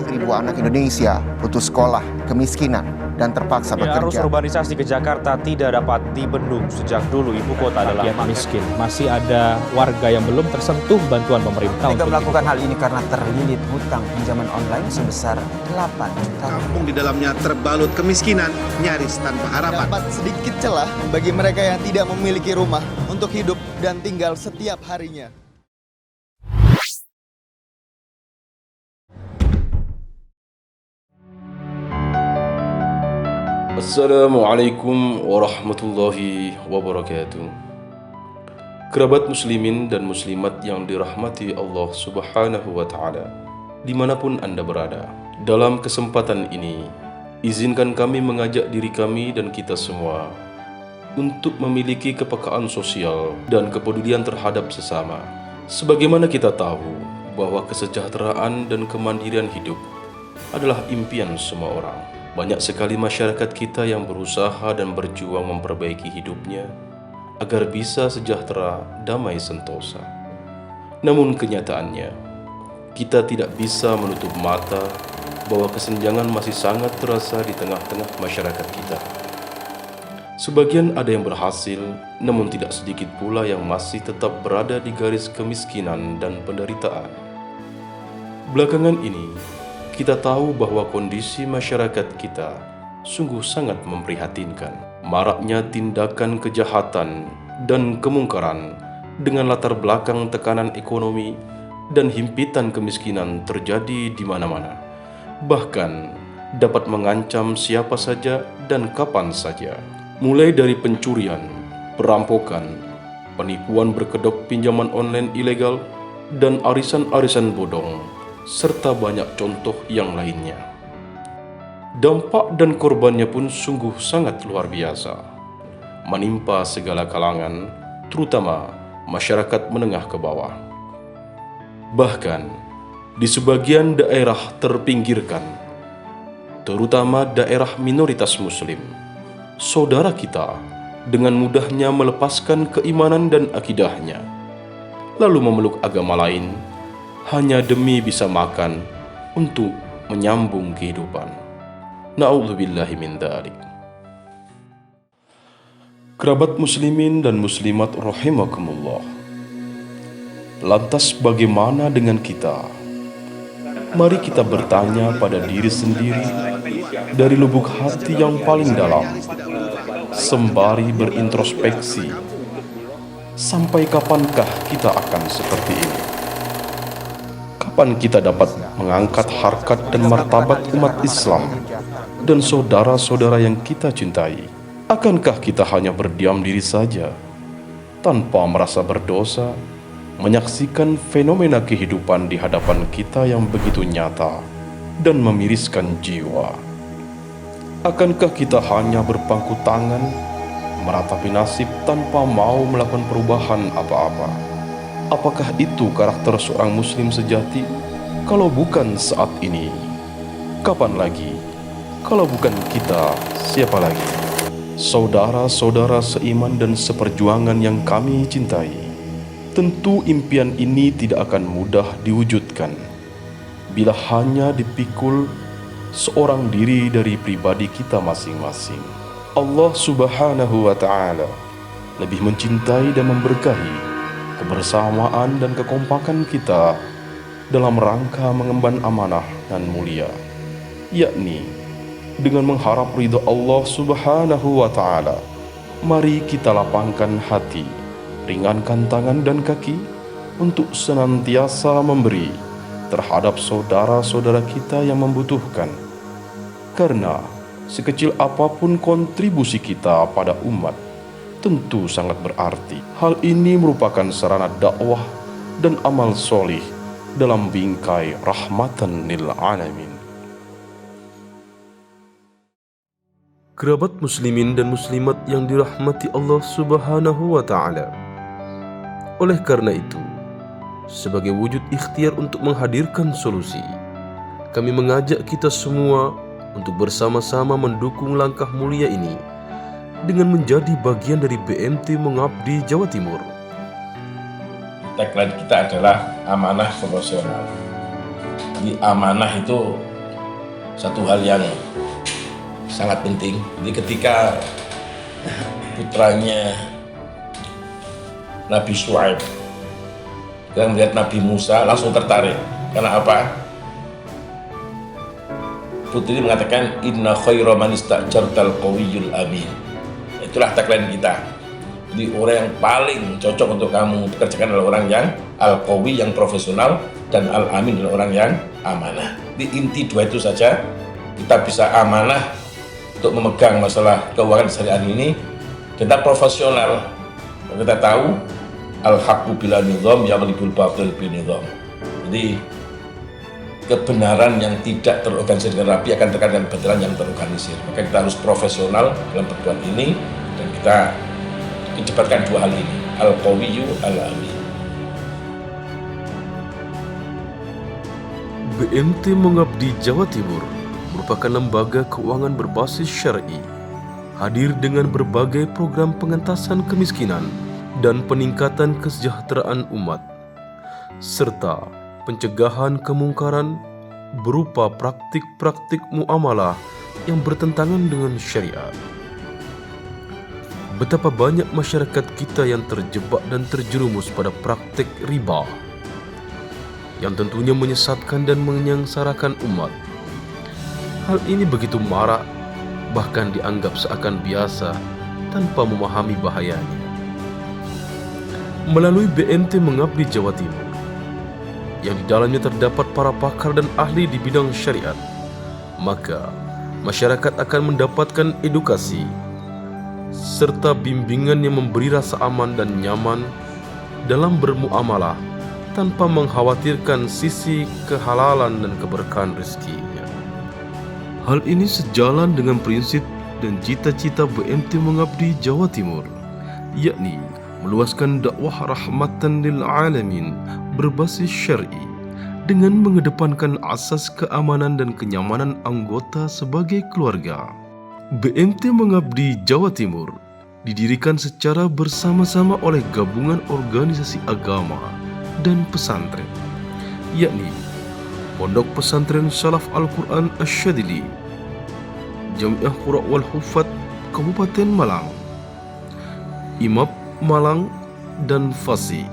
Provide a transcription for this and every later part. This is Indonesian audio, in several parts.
Ribuan anak Indonesia putus sekolah, kemiskinan, dan terpaksa Arus bekerja. urbanisasi ke Jakarta tidak dapat dibendung. Sejak dulu ibu kota adalah rakyat miskin. Masih ada warga yang belum tersentuh bantuan pemerintah. Mereka melakukan hal ini karena terlilit hutang pinjaman online sebesar 8 juta. Kampung di dalamnya terbalut kemiskinan, nyaris tanpa harapan. Dapat sedikit celah bagi mereka yang tidak memiliki rumah untuk hidup dan tinggal setiap harinya. Assalamualaikum warahmatullahi wabarakatuh. Kerabat muslimin dan muslimat yang dirahmati Allah subhanahu wa ta'ala, dimanapun Anda berada, dalam kesempatan ini izinkan kami mengajak diri kami dan kita semua untuk memiliki kepekaan sosial dan kepedulian terhadap sesama. Sebagaimana kita tahu bahwa kesejahteraan dan kemandirian hidup adalah impian semua orang. Banyak sekali masyarakat kita yang berusaha dan berjuang memperbaiki hidupnya agar bisa sejahtera, damai, sentosa. Namun kenyataannya, kita tidak bisa menutup mata bahwa kesenjangan masih sangat terasa di tengah-tengah masyarakat kita. Sebagian ada yang berhasil, namun tidak sedikit pula yang masih tetap berada di garis kemiskinan dan penderitaan. Belakangan ini, kita tahu bahwa kondisi masyarakat kita sungguh sangat memprihatinkan. Maraknya tindakan kejahatan dan kemungkaran dengan latar belakang tekanan ekonomi dan himpitan kemiskinan terjadi di mana-mana. Bahkan dapat mengancam siapa saja dan kapan saja. Mulai dari pencurian, perampokan, penipuan berkedok pinjaman online ilegal, dan arisan-arisan bodong, serta banyak contoh yang lainnya. Dampak dan korbannya pun sungguh sangat luar biasa, menimpa segala kalangan, terutama masyarakat menengah ke bawah. Bahkan di sebagian daerah terpinggirkan, terutama daerah minoritas muslim, saudara kita dengan mudahnya melepaskan keimanan dan akidahnya, lalu memeluk agama lain hanya demi bisa makan untuk menyambung kehidupan. Na'udzubillahi min dzalik. Kerabat muslimin dan muslimat rahimakumullah. Lantas bagaimana dengan kita? Mari kita bertanya pada diri sendiri dari lubuk hati yang paling dalam, sembari berintrospeksi. Sampai kapankah kita akan seperti ini? Kapan kita dapat mengangkat harkat dan martabat umat Islam dan saudara-saudara yang kita cintai? Akankah kita hanya berdiam diri saja, tanpa merasa berdosa, menyaksikan fenomena kehidupan di hadapan kita yang begitu nyata dan memiriskan jiwa? Akankah kita hanya berpangku tangan, meratapi nasib tanpa mau melakukan perubahan apa-apa? Apakah itu karakter seorang muslim sejati? Kalau bukan saat ini, kapan lagi? Kalau bukan kita, siapa lagi? Saudara-saudara seiman dan seperjuangan yang kami cintai, tentu impian ini tidak akan mudah diwujudkan bila hanya dipikul seorang diri dari pribadi kita masing-masing. Allah subhanahu wa ta'ala lebih mencintai dan memberkahi kebersamaan dan kekompakan kita dalam rangka mengemban amanah dan mulia, yakni dengan mengharap ridha Allah subhanahu wa ta'ala. Mari kita lapangkan hati, ringankan tangan dan kaki untuk senantiasa memberi terhadap saudara-saudara kita yang membutuhkan, karena sekecil apapun kontribusi kita pada umat tentu sangat berarti. Hal ini merupakan sarana dakwah dan amal solih dalam bingkai rahmatan lil alamin. Kerabat muslimin dan muslimat yang dirahmati Allah subhanahu wa ta'ala, oleh karena itu, sebagai wujud ikhtiar untuk menghadirkan solusi, kami mengajak kita semua untuk bersama-sama mendukung langkah mulia ini dengan menjadi bagian dari BMT Mengabdi Jawa Timur. Tagline kita adalah amanah promosional. Jadi amanah itu satu hal yang sangat penting. Jadi ketika putranya Nabi Syuaib yang melihat Nabi Musa langsung tertarik. Karena apa? Putri mengatakan inna khaira man ista'jartal qawiyyul amin. Itulah tagline kita. Jadi orang yang paling cocok untuk kamu pekerjakan adalah orang yang al-qawi, yang profesional, dan al-amin adalah orang yang amanah. Di inti dua itu saja kita bisa amanah untuk memegang masalah keuangan syariah ini. Kita profesional. Kita tahu al-haqqu bila nizam yaghlibul batil bil nizam. Jadi kebenaran yang tidak terorganisir dengan rapi akan terkadang dengan kebenaran yang terorganisir. Maka kita harus profesional dalam perbuatan ini dan kita kecepatkan dua hal ini, al-qawiyyu al-amin. BMT Mengabdi Jawa Timur merupakan lembaga keuangan berbasis syar'i, hadir dengan berbagai program pengentasan kemiskinan dan peningkatan kesejahteraan umat, serta pencegahan kemungkaran berupa praktik-praktik muamalah yang bertentangan dengan syariat. Betapa banyak masyarakat kita yang terjebak dan terjerumus pada praktik riba yang tentunya menyesatkan dan menyengsarakan umat. Hal ini begitu marak, bahkan dianggap seakan biasa tanpa memahami bahayanya. Melalui BMT Mengabdi Jawa Timur, yang di dalamnya terdapat para pakar dan ahli di bidang syariat, maka masyarakat akan mendapatkan edukasi serta bimbingan yang memberi rasa aman dan nyaman dalam bermuamalah tanpa mengkhawatirkan sisi kehalalan dan keberkahan rezekinya. Hal ini sejalan dengan prinsip dan cita-cita BMT Mengabdi Jawa Timur, yakni meluaskan dakwah rahmatan lil alamin berbasis syar'i dengan mengedepankan asas keamanan dan kenyamanan anggota sebagai keluarga. BMT Mengabdi Jawa Timur didirikan secara bersama-sama oleh gabungan organisasi agama dan pesantren, yakni Pondok Pesantren Salaf Al-Quran Asy-Syadzili, Jamiah Qura wal Huffaz Kabupaten Malang, IMAP Malang dan Fasi,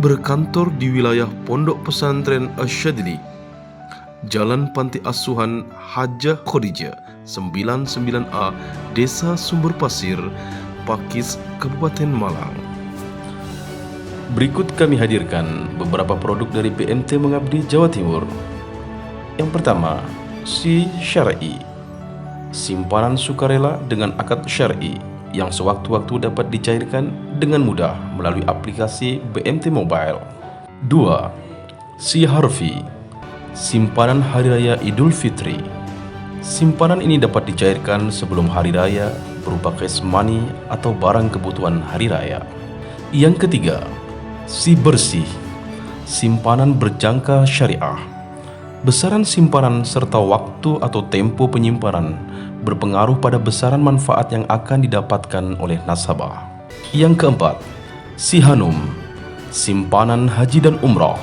berkantor di wilayah Pondok Pesantren Asy-Syadzili, Jalan Panti Asuhan Hajah Khadijah 99A, Desa Sumber Pasir, Pakis, Kabupaten Malang. Berikut kami hadirkan beberapa produk dari BMT Mengabdi Jawa Timur. Yang pertama, Si Syar'i, simpanan sukarela dengan akad syar'i yang sewaktu-waktu dapat dicairkan dengan mudah melalui aplikasi BMT Mobile. 2. Si Harfi, simpanan Hari Raya Idul Fitri. Simpanan ini dapat dicairkan sebelum Hari Raya berupa cash money atau barang kebutuhan Hari Raya. Yang ketiga, Si Bersih, simpanan berjangka syariah. Besaran simpanan serta waktu atau tempo penyimpanan berpengaruh pada besaran manfaat yang akan didapatkan oleh nasabah. Yang keempat, Si Hanum, simpanan haji dan umrah.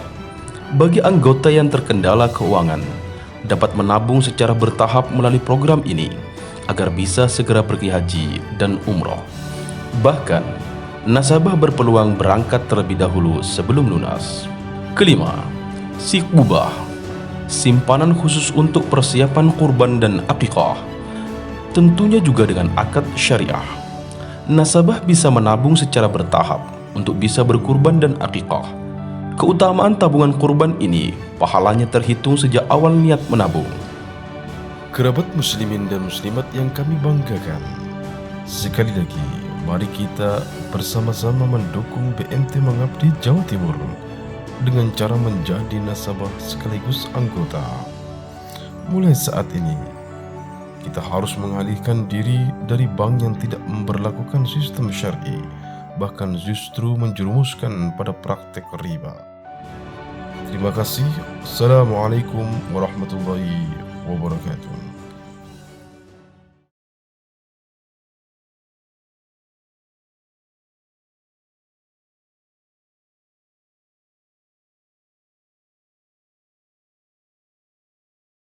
Bagi anggota yang terkendala keuangan, dapat menabung secara bertahap melalui program ini agar bisa segera pergi haji dan umrah. Bahkan, nasabah berpeluang berangkat terlebih dahulu sebelum lunas. Kelima, Si Kubah, simpanan khusus untuk persiapan kurban dan akikah, tentunya juga dengan akad syariah. Nasabah bisa menabung secara bertahap untuk bisa berkurban dan akikah. Keutamaan tabungan kurban ini pahalanya terhitung sejak awal niat menabung. Kerabat muslimin dan muslimat yang kami banggakan, sekali lagi mari kita bersama-sama mendukung BMT Mengabdi Jawa Timur dengan cara menjadi nasabah sekaligus anggota. Mulai saat ini, kita harus mengalihkan diri dari bank yang tidak memberlakukan sistem syar'i, bahkan justru menjerumuskan pada praktek riba. Terima kasih. Assalamualaikum warahmatullahi wabarakatuh.